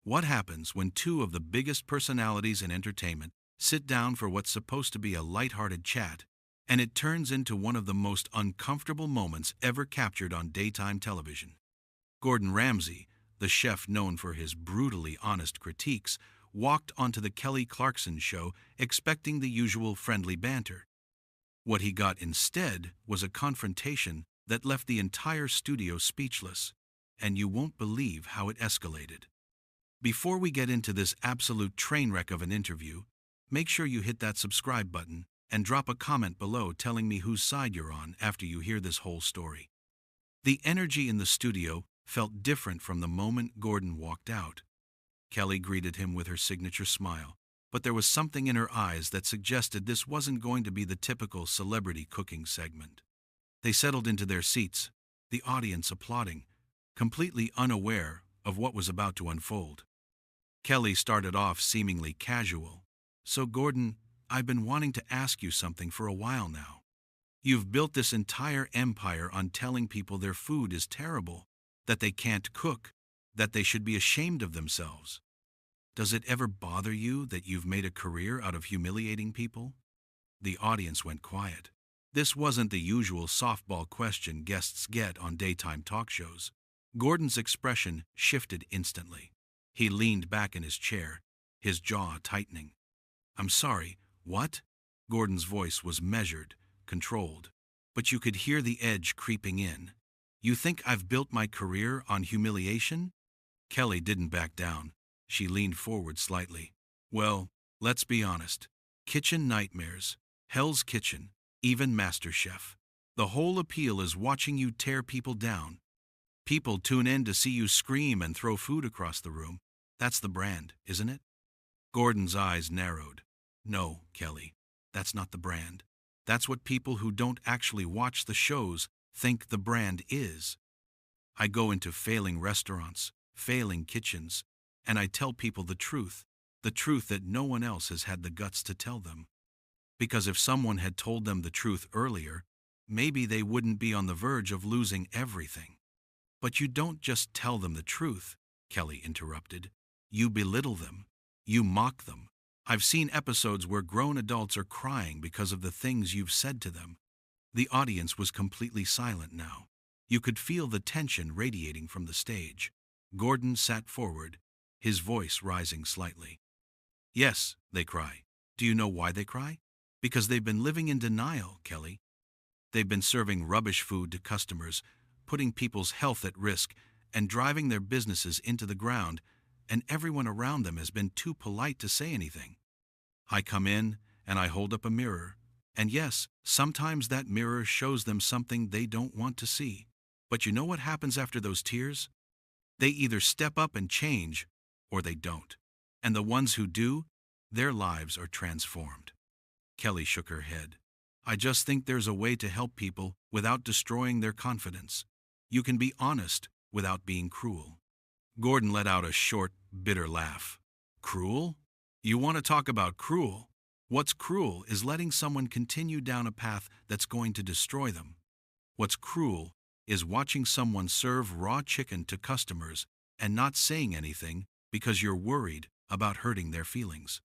What happens when two of the biggest personalities in entertainment sit down for what's supposed to be a lighthearted chat, and it turns into one of the most uncomfortable moments ever captured on daytime television? Gordon Ramsay, the chef known for his brutally honest critiques, walked onto the Clarkson show expecting the usual friendly banter. What he got instead was a confrontation that left the entire studio speechless, and you won't believe how it escalated. Before we get into this absolute train wreck of an interview, make sure you hit that subscribe button and drop a comment below telling me whose side you're on after you hear this whole story. The energy in the studio felt different from the moment Gordon walked out. Kelly greeted him with her signature smile, but there was something in her eyes that suggested this wasn't going to be the typical celebrity cooking segment. They settled into their seats, the audience applauding, completely unaware of what was about to unfold. Kelly started off seemingly casual. "So Gordon, I've been wanting to ask you something for a while now. You've built this entire empire on telling people their food is terrible, that they can't cook, that they should be ashamed of themselves. Does it ever bother you that you've made a career out of humiliating people?" The audience went quiet. This wasn't the usual softball question guests get on daytime talk shows. Gordon's expression shifted instantly. He leaned back in his chair, his jaw tightening. "I'm sorry, what?" Gordon's voice was measured, controlled, but you could hear the edge creeping in. "You think I've built my career on humiliation?" Kelly didn't back down. She leaned forward slightly. "Well, let's be honest. Kitchen nightmares, Hell's Kitchen, even MasterChef. The whole appeal is watching you tear people down. People tune in to see you scream and throw food across the room. That's the brand, isn't it?" Gordon's eyes narrowed. "No, Kelly, that's not the brand. That's what people who don't actually watch the shows think the brand is. I go into failing restaurants, failing kitchens, and I tell people the truth that no one else has had the guts to tell them. Because if someone had told them the truth earlier, maybe they wouldn't be on the verge of losing everything." "But you don't just tell them the truth," Kelly interrupted. "You belittle them. You mock them. I've seen episodes where grown adults are crying because of the things you've said to them." The audience was completely silent now. You could feel the tension radiating from the stage. Gordon sat forward, his voice rising slightly. "Yes, they cry. Do you know why they cry? Because they've been living in denial, Kelly. They've been serving rubbish food to customers, putting people's health at risk, and driving their businesses into the ground, and everyone around them has been too polite to say anything. I come in, and I hold up a mirror, and yes, sometimes that mirror shows them something they don't want to see. But you know what happens after those tears? They either step up and change, or they don't. And the ones who do, their lives are transformed." Kelly shook her head. "I just think there's a way to help people without destroying their confidence. You can be honest without being cruel." Gordon let out a short, bitter laugh. "Cruel? You want to talk about cruel? What's cruel is letting someone continue down a path that's going to destroy them. What's cruel is watching someone serve raw chicken to customers and not saying anything because you're worried about hurting their feelings.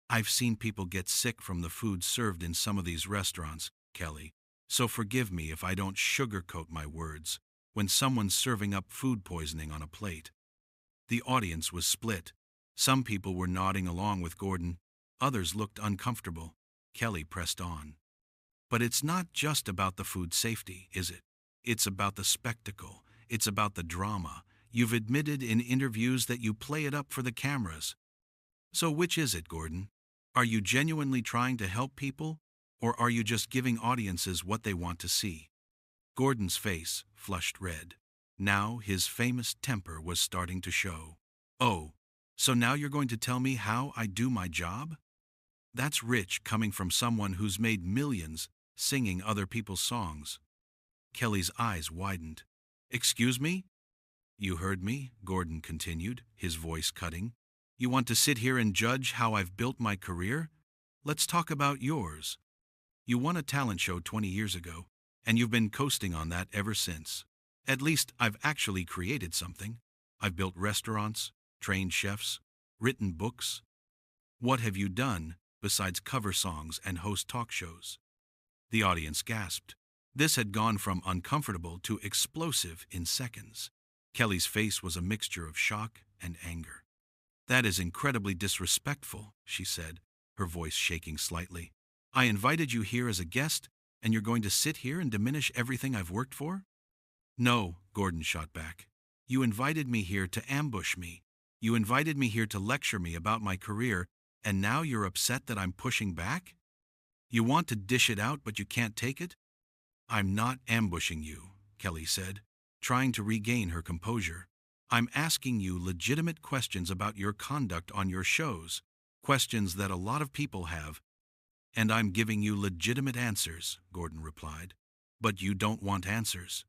I've seen people get sick from the food served in some of these restaurants, Kelly, so forgive me if I don't sugarcoat my words when someone's serving up food poisoning on a plate." The audience was split. Some people were nodding along with Gordon. Others looked uncomfortable. Kelly pressed on. "But it's not just about the food safety, is it? It's about the spectacle. It's about the drama. You've admitted in interviews that you play it up for the cameras. So which is it, Gordon? Are you genuinely trying to help people, or are you just giving audiences what they want to see?" Gordon's face flushed red. Now his famous temper was starting to show. "Oh, so now you're going to tell me how I do my job? That's rich coming from someone who's made millions singing other people's songs." Kelly's eyes widened. "Excuse me?" "You heard me," Gordon continued, his voice cutting. "You want to sit here and judge how I've built my career? Let's talk about yours. You won a talent show 20 years ago, and you've been coasting on that ever since. At least I've actually created something. I've built restaurants, trained chefs, written books. What have you done besides cover songs and host talk shows? The audience gasped. This had gone from uncomfortable to explosive in seconds. Kelly's face was a mixture of shock and anger. That is incredibly disrespectful, she said, her voice shaking slightly. I invited you here as a guest, and you're going to sit here and diminish everything I've worked for? No, Gordon shot back. You invited me here to ambush me. You invited me here to lecture me about my career, and now you're upset that I'm pushing back? You want to dish it out, but you can't take it? I'm not ambushing you, Kelly said, trying to regain her composure. I'm asking you legitimate questions about your conduct on your shows, questions that a lot of people have, and I'm giving you legitimate answers, Gordon replied. But you don't want answers.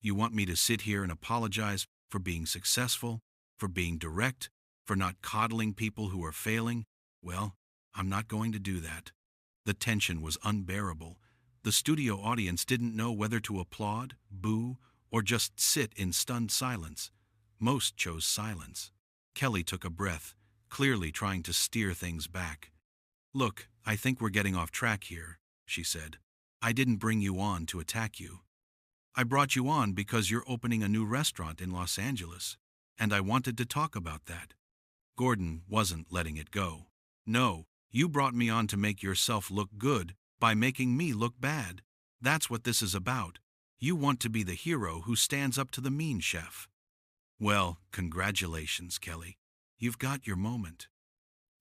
You want me to sit here and apologize for being successful, for being direct, for not coddling people who are failing? Well, I'm not going to do that. The tension was unbearable. The studio audience didn't know whether to applaud, boo, or just sit in stunned silence. Most chose silence. Kelly took a breath, clearly trying to steer things back. Look, I think we're getting off track here, she said. I didn't bring you on to attack you. I brought you on because you're opening a new restaurant in Los Angeles, and I wanted to talk about that. Gordon wasn't letting it go. No, you brought me on to make yourself look good by making me look bad. That's what this is about. You want to be the hero who stands up to the mean chef. Well, congratulations, Kelly. You've got your moment.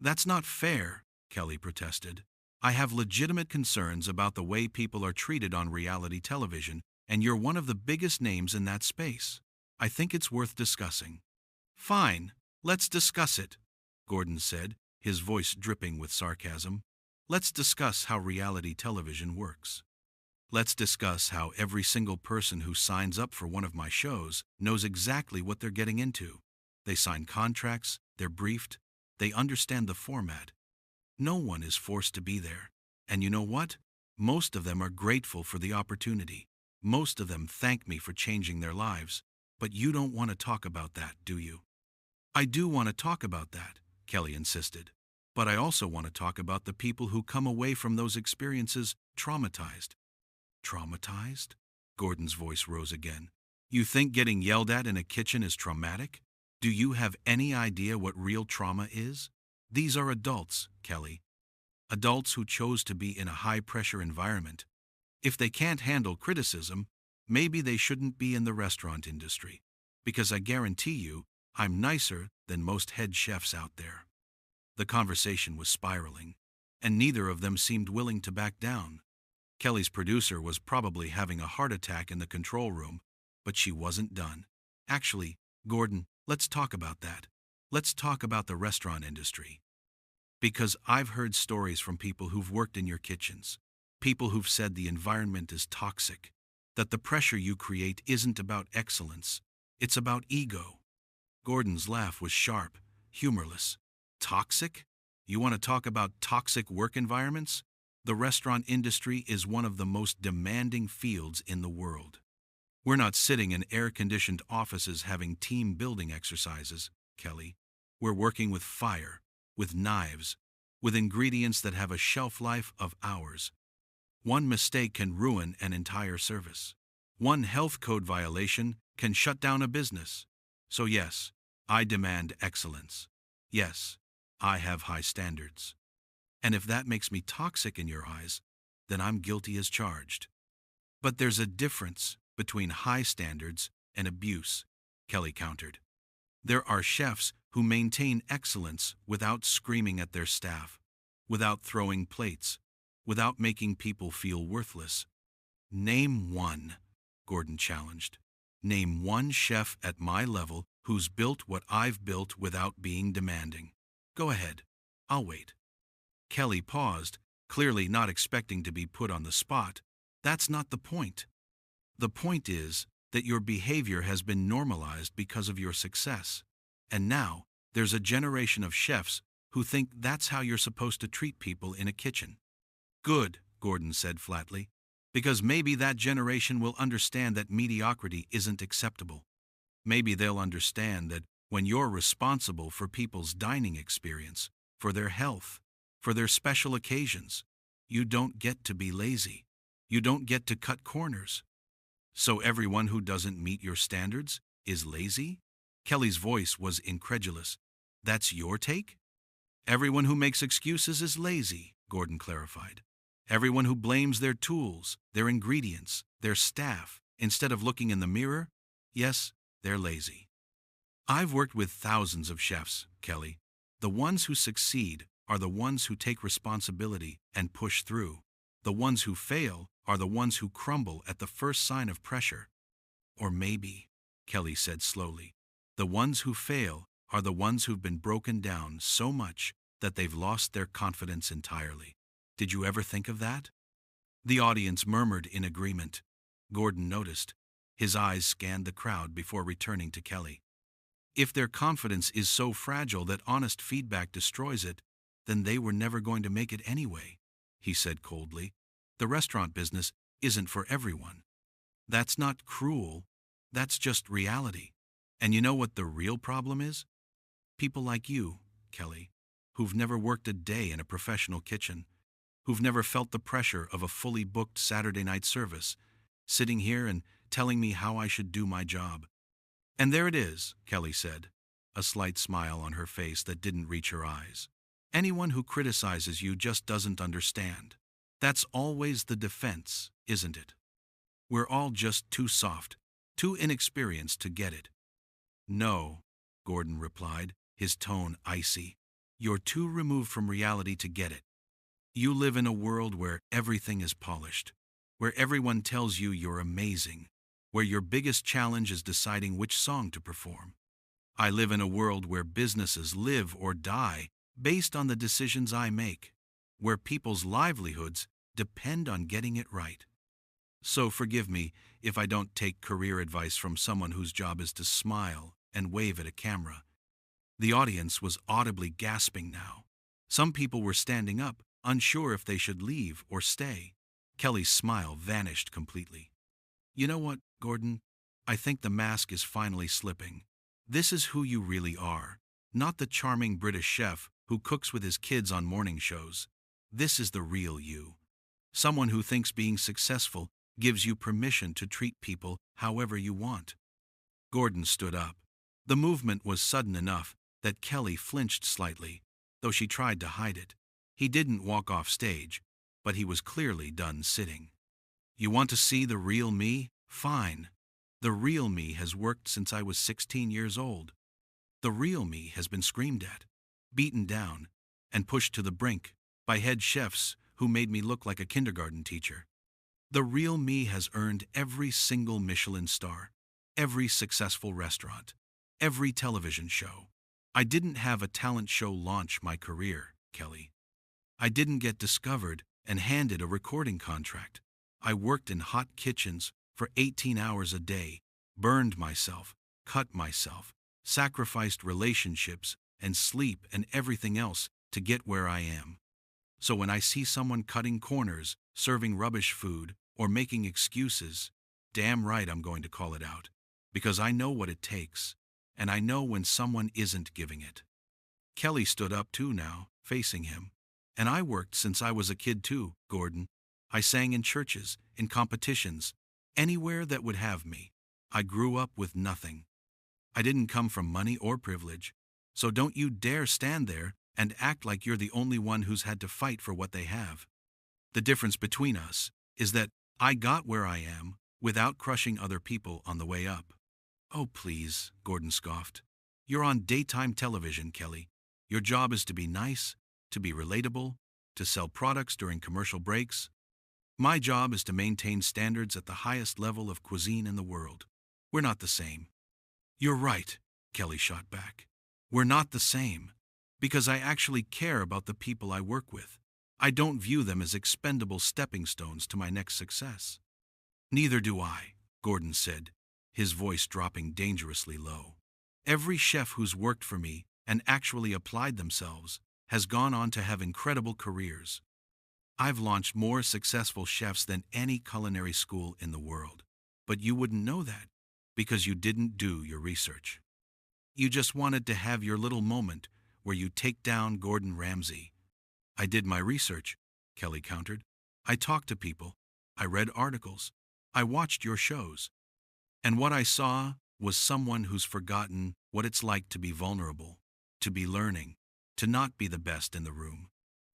That's not fair, Kelly protested. I have legitimate concerns about the way people are treated on reality television, and you're one of the biggest names in that space. I think it's worth discussing. Fine, let's discuss it, Gordon said, his voice dripping with sarcasm. Let's discuss how reality television works. Let's discuss how every single person who signs up for one of my shows knows exactly what they're getting into. They sign contracts, they're briefed, they understand the format. No one is forced to be there. And you know what? Most of them are grateful for the opportunity. Most of them thank me for changing their lives. But you don't want to talk about that, do you? I do want to talk about that, Kelly insisted. But I also want to talk about the people who come away from those experiences traumatized. Traumatized? Gordon's voice rose again. You think getting yelled at in a kitchen is traumatic? Do you have any idea what real trauma is? These are adults, Kelly. Adults who chose to be in a high-pressure environment. If they can't handle criticism, maybe they shouldn't be in the restaurant industry. Because I guarantee you, I'm nicer than most head chefs out there. The conversation was spiraling, and neither of them seemed willing to back down. Kelly's producer was probably having a heart attack in the control room, but she wasn't done. Actually, Gordon, let's talk about that. Let's talk about the restaurant industry. Because I've heard stories from people who've worked in your kitchens, people who've said the environment is toxic, that the pressure you create isn't about excellence, it's about ego. Gordon's laugh was sharp, humorless. Toxic? You want to talk about toxic work environments? The restaurant industry is one of the most demanding fields in the world. We're not sitting in air-conditioned offices having team building exercises, Kelly. We're working with fire, with knives, with ingredients that have a shelf life of hours. One mistake can ruin an entire service. One health code violation can shut down a business. So yes, I demand excellence. Yes, I have high standards. And if that makes me toxic in your eyes, then I'm guilty as charged. But there's a difference between high standards and abuse, Kelly countered. There are chefs who maintain excellence without screaming at their staff, without throwing plates, without making people feel worthless. Name one, Gordon challenged. Name one chef at my level who's built what I've built without being demanding. Go ahead. I'll wait. Kelly paused, clearly not expecting to be put on the spot. That's not the point. The point is that your behavior has been normalized because of your success. And now, there's a generation of chefs who think that's how you're supposed to treat people in a kitchen. Good, Gordon said flatly, because maybe that generation will understand that mediocrity isn't acceptable. Maybe they'll understand that When you're responsible for people's dining experience, for their health, for their special occasions, you don't get to be lazy. You don't get to cut corners. So everyone who doesn't meet your standards is lazy? Kelly's voice was incredulous. That's your take? Everyone who makes excuses is lazy, Gordon clarified. Everyone who blames their tools, their ingredients, their staff, instead of looking in the mirror, yes, they're lazy. I've worked with thousands of chefs, Kelly. The ones who succeed are the ones who take responsibility and push through. The ones who fail are the ones who crumble at the first sign of pressure. Or maybe, Kelly said slowly, the ones who fail are the ones who've been broken down so much that they've lost their confidence entirely. Did you ever think of that? The audience murmured in agreement. Gordon noticed. His eyes scanned the crowd before returning to Kelly. If their confidence is so fragile that honest feedback destroys it, then they were never going to make it anyway, he said coldly. The restaurant business isn't for everyone. That's not cruel. That's just reality. And you know what the real problem is? People like you, Kelly, who've never worked a day in a professional kitchen, who've never felt the pressure of a fully booked Saturday night service, sitting here and telling me how I should do my job. And there it is, Kelly said, a slight smile on her face that didn't reach her eyes. Anyone who criticizes you just doesn't understand. That's always the defense, isn't it? We're all just too soft, too inexperienced to get it. No, Gordon replied, his tone icy. You're too removed from reality to get it. You live in a world where everything is polished, where everyone tells you you're amazing, where your biggest challenge is deciding which song to perform. I live in a world where businesses live or die based on the decisions I make, where people's livelihoods depend on getting it right. So forgive me if I don't take career advice from someone whose job is to smile and wave at a camera. The audience was audibly gasping now. Some people were standing up, unsure if they should leave or stay. Kelly's smile vanished completely. You know what, Gordon? I think the mask is finally slipping. This is who you really are, not the charming British chef who cooks with his kids on morning shows. This is the real you. Someone who thinks being successful gives you permission to treat people however you want. Gordon stood up. The movement was sudden enough that Kelly flinched slightly, though she tried to hide it. He didn't walk off stage, but he was clearly done sitting. You want to see the real me? Fine. The real me has worked since I was 16 years old. The real me has been screamed at, beaten down, and pushed to the brink by head chefs who made me look like a kindergarten teacher. The real me has earned every single Michelin star, every successful restaurant, every television show. I didn't have a talent show launch my career, Kelly. I didn't get discovered and handed a recording contract. I worked in hot kitchens for 18 hours a day, burned myself, cut myself, sacrificed relationships and sleep and everything else to get where I am. So when I see someone cutting corners, serving rubbish food, or making excuses, damn right I'm going to call it out, because I know what it takes, and I know when someone isn't giving it. Kelly stood up too now, facing him. And I worked since I was a kid too, Gordon. I sang in churches, in competitions, anywhere that would have me. I grew up with nothing. I didn't come from money or privilege, so don't you dare stand there and act like you're the only one who's had to fight for what they have. The difference between us is that I got where I am without crushing other people on the way up. Oh, please, Gordon scoffed. You're on daytime television, Kelly. Your job is to be nice, to be relatable, to sell products during commercial breaks. My job is to maintain standards at the highest level of cuisine in the world. We're not the same. You're right, Kelly shot back. We're not the same, because I actually care about the people I work with. I don't view them as expendable stepping stones to my next success. Neither do I, Gordon said, his voice dropping dangerously low. Every chef who's worked for me and actually applied themselves has gone on to have incredible careers. I've launched more successful chefs than any culinary school in the world, but you wouldn't know that because you didn't do your research. You just wanted to have your little moment where you take down Gordon Ramsay. I did my research, Kelly countered. I talked to people. I read articles. I watched your shows. And what I saw was someone who's forgotten what it's like to be vulnerable, to be learning, to not be the best in the room.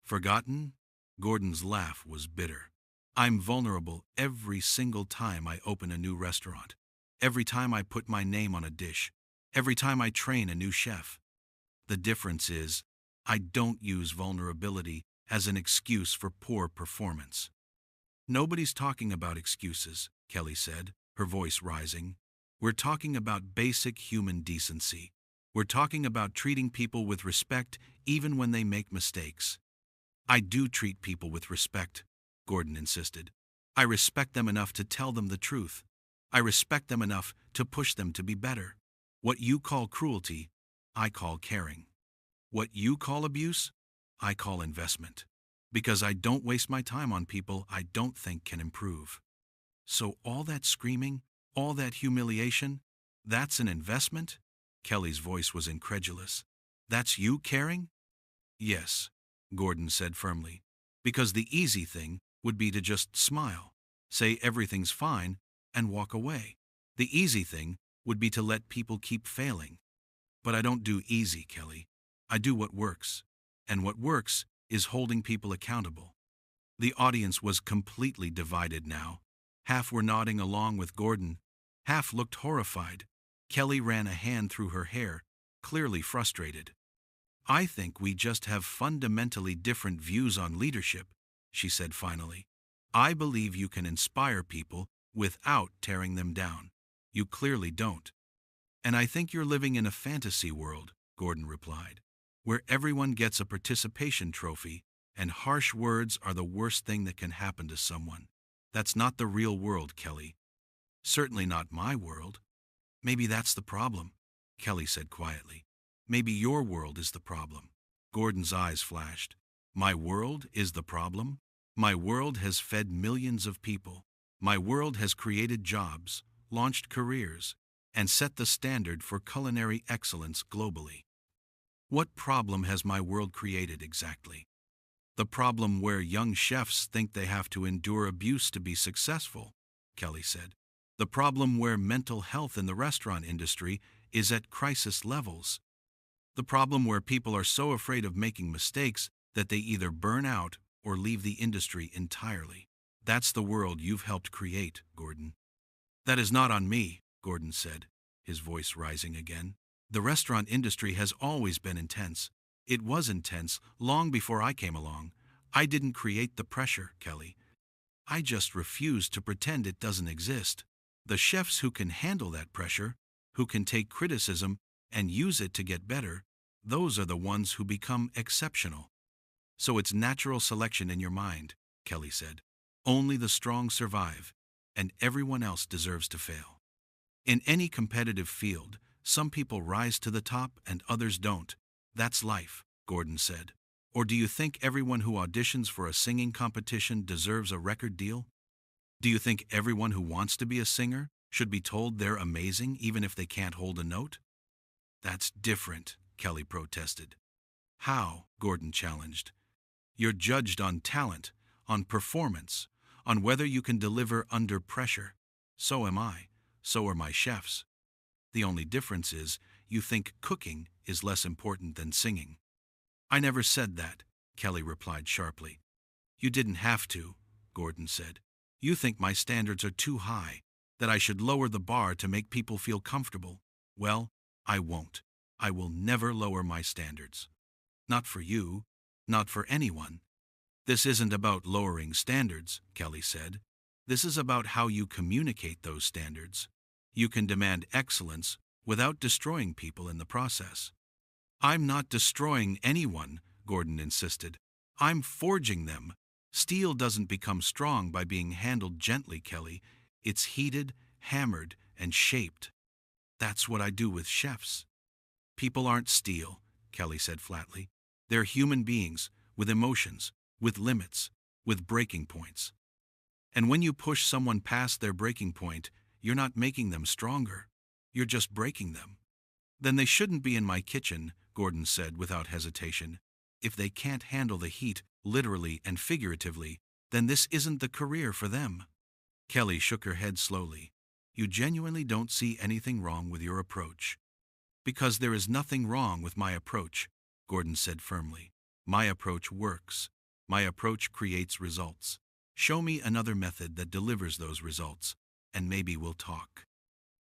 Forgotten? Gordon's laugh was bitter. I'm vulnerable every single time I open a new restaurant, every time I put my name on a dish, every time I train a new chef. The difference is, I don't use vulnerability as an excuse for poor performance. Nobody's talking about excuses, Kelly said, her voice rising. We're talking about basic human decency. We're talking about treating people with respect even when they make mistakes. I do treat people with respect, Gordon insisted. I respect them enough to tell them the truth. I respect them enough to push them to be better. What you call cruelty, I call caring. What you call abuse, I call investment. Because I don't waste my time on people I don't think can improve. So all that screaming, all that humiliation, that's an investment? Kelly's voice was incredulous. That's you caring? Yes, Gordon said firmly. Because the easy thing would be to just smile, say everything's fine, and walk away. The easy thing would be to let people keep failing. But I don't do easy, Kelly. I do what works. And what works is holding people accountable. The audience was completely divided now. Half were nodding along with Gordon. Half looked horrified. Kelly ran a hand through her hair, clearly frustrated. I think we just have fundamentally different views on leadership, she said finally. I believe you can inspire people without tearing them down. You clearly don't. And I think you're living in a fantasy world, Gordon replied, where everyone gets a participation trophy and harsh words are the worst thing that can happen to someone. That's not the real world, Kelly. Certainly not my world. Maybe that's the problem, Kelly said quietly. Maybe your world is the problem. Gordon's eyes flashed. My world is the problem? My world has fed millions of people. My world has created jobs, launched careers, and set the standard for culinary excellence globally. What problem has my world created exactly? The problem where young chefs think they have to endure abuse to be successful, Kelly said. The problem where mental health in the restaurant industry is at crisis levels. The problem where people are so afraid of making mistakes that they either burn out or leave the industry entirely. That's the world you've helped create, Gordon. That is not on me, Gordon said, his voice rising again. The restaurant industry has always been intense. It was intense long before I came along. I didn't create the pressure, Kelly. I just refuse to pretend it doesn't exist. The chefs who can handle that pressure, who can take criticism and use it to get better, those are the ones who become exceptional. So it's natural selection in your mind, Kelly said. Only the strong survive, and everyone else deserves to fail. In any competitive field, some people rise to the top and others don't. That's life, Gordon said. Or do you think everyone who auditions for a singing competition deserves a record deal? Do you think everyone who wants to be a singer should be told they're amazing even if they can't hold a note? That's different, Kelly protested. How? Gordon challenged. You're judged on talent, on performance, on whether you can deliver under pressure. So am I. So are my chefs. The only difference is you think cooking is less important than singing. I never said that, Kelly replied sharply. You didn't have to, Gordon said. You think my standards are too high, that I should lower the bar to make people feel comfortable. Well, I won't. I will never lower my standards. Not for you, not for anyone. This isn't about lowering standards, Kelly said. This is about how you communicate those standards. You can demand excellence without destroying people in the process. I'm not destroying anyone, Gordon insisted. I'm forging them. Steel doesn't become strong by being handled gently, Kelly. It's heated, hammered, and shaped. That's what I do with chefs. People aren't steel, Kelly said flatly. They're human beings, with emotions, with limits, with breaking points. And when you push someone past their breaking point, you're not making them stronger. You're just breaking them. Then they shouldn't be in my kitchen, Gordon said without hesitation. If they can't handle the heat, literally and figuratively, then this isn't the career for them. Kelly shook her head slowly. You genuinely don't see anything wrong with your approach. Because there is nothing wrong with my approach, Gordon said firmly. My approach works. My approach creates results. Show me another method that delivers those results, and maybe we'll talk.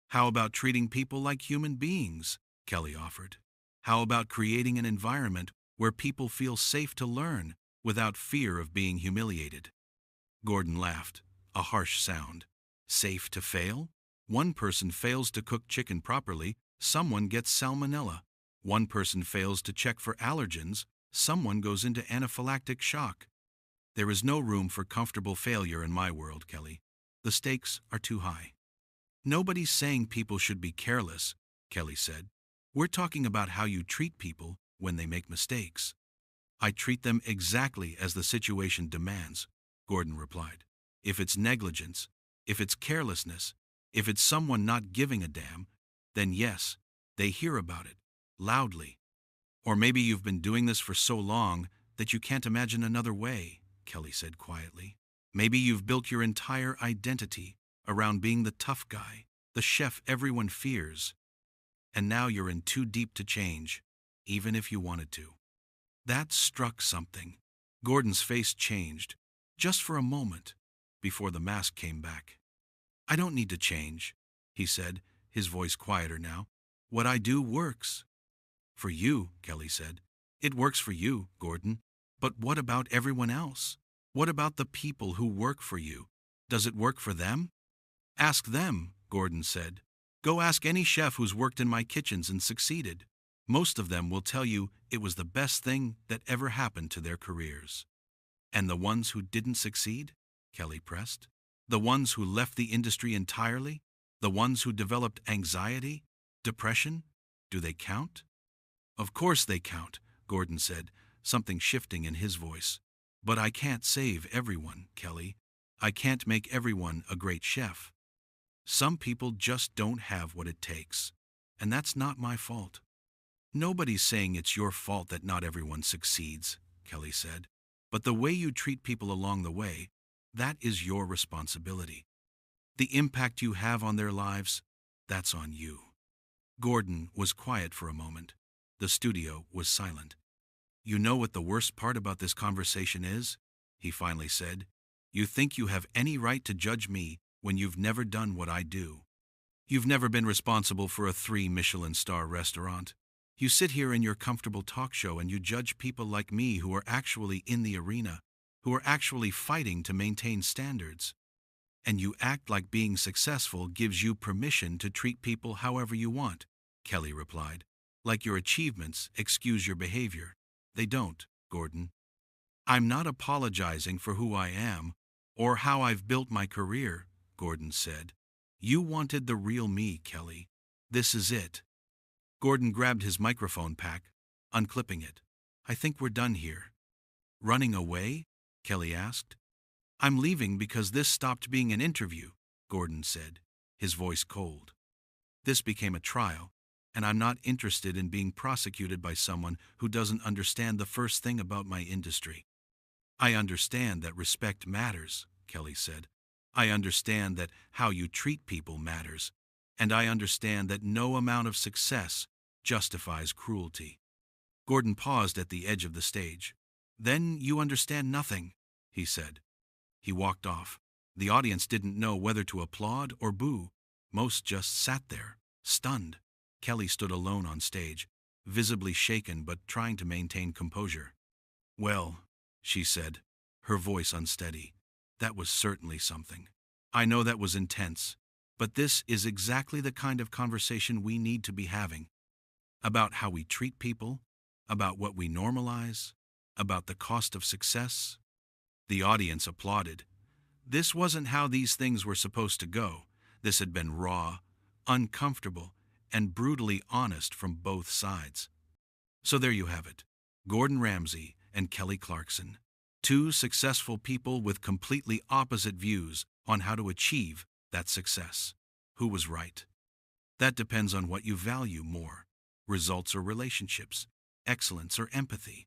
How about treating people like human beings? Kelly offered. How about creating an environment where people feel safe to learn without fear of being humiliated? Gordon laughed, a harsh sound. Safe to fail? One person fails to cook chicken properly, someone gets salmonella. One person fails to check for allergens, someone goes into anaphylactic shock. There is no room for comfortable failure in my world, Kelly. The stakes are too high. Nobody's saying people should be careless, Kelly said. We're talking about how you treat people when they make mistakes. I treat them exactly as the situation demands, Gordon replied. If it's negligence, if it's carelessness, if it's someone not giving a damn, then yes, they hear about it, loudly. Or maybe you've been doing this for so long that you can't imagine another way, Kelly said quietly. Maybe you've built your entire identity around being the tough guy, the chef everyone fears. And now you're in too deep to change, even if you wanted to. That struck something. Gordon's face changed, just for a moment, before the mask came back. I don't need to change, he said, his voice quieter now. What I do works. For you, Kelly said. It works for you, Gordon. But what about everyone else? What about the people who work for you? Does it work for them? Ask them, Gordon said. Go ask any chef who's worked in my kitchens and succeeded. Most of them will tell you it was the best thing that ever happened to their careers. And the ones who didn't succeed? Kelly pressed. The ones who left the industry entirely? The ones who developed anxiety? Depression? Do they count? Of course they count, Gordon said, something shifting in his voice. But I can't save everyone, Kelly. I can't make everyone a great chef. Some people just don't have what it takes, and that's not my fault. Nobody's saying it's your fault that not everyone succeeds, Kelly said. But the way you treat people along the way, that is your responsibility. The impact you have on their lives, that's on you. Gordon was quiet for a moment. The studio was silent. You know what the worst part about this conversation is? He finally said. You think you have any right to judge me when you've never done what I do. You've never been responsible for a 3-Michelin-star restaurant. You sit here in your comfortable talk show and you judge people like me who are actually in the arena, who are actually fighting to maintain standards. And you act like being successful gives you permission to treat people however you want, Kelly replied. Like your achievements excuse your behavior. They don't, Gordon. I'm not apologizing for who I am or how I've built my career, Gordon said. You wanted the real me, Kelly. This is it. Gordon grabbed his microphone pack, unclipping it. I think we're done here. Running away? Kelly asked. I'm leaving because this stopped being an interview, Gordon said, his voice cold. This became a trial, and I'm not interested in being prosecuted by someone who doesn't understand the first thing about my industry. I understand that respect matters, Kelly said. I understand that how you treat people matters, and I understand that no amount of success justifies cruelty. Gordon paused at the edge of the stage. Then you understand nothing, he said. He walked off. The audience didn't know whether to applaud or boo. Most just sat there, stunned. Kelly stood alone on stage, visibly shaken but trying to maintain composure. Well, she said, her voice unsteady, that was certainly something. I know that was intense, but this is exactly the kind of conversation we need to be having. About how we treat people, about what we normalize, about the cost of success. The audience applauded. This wasn't how these things were supposed to go. This had been raw, uncomfortable, and brutally honest from both sides. So there you have it. Gordon Ramsey and Kelly Clarkson. Two successful people with completely opposite views on how to achieve that success. Who was right? That depends on what you value more. results or relationships, excellence or empathy?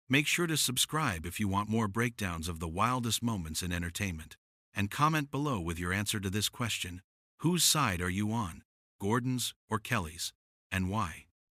Make sure to subscribe if you want more breakdowns of the wildest moments in entertainment. And comment below with your answer to this question. Whose side are you on? Gordon's or Kelly's? And why?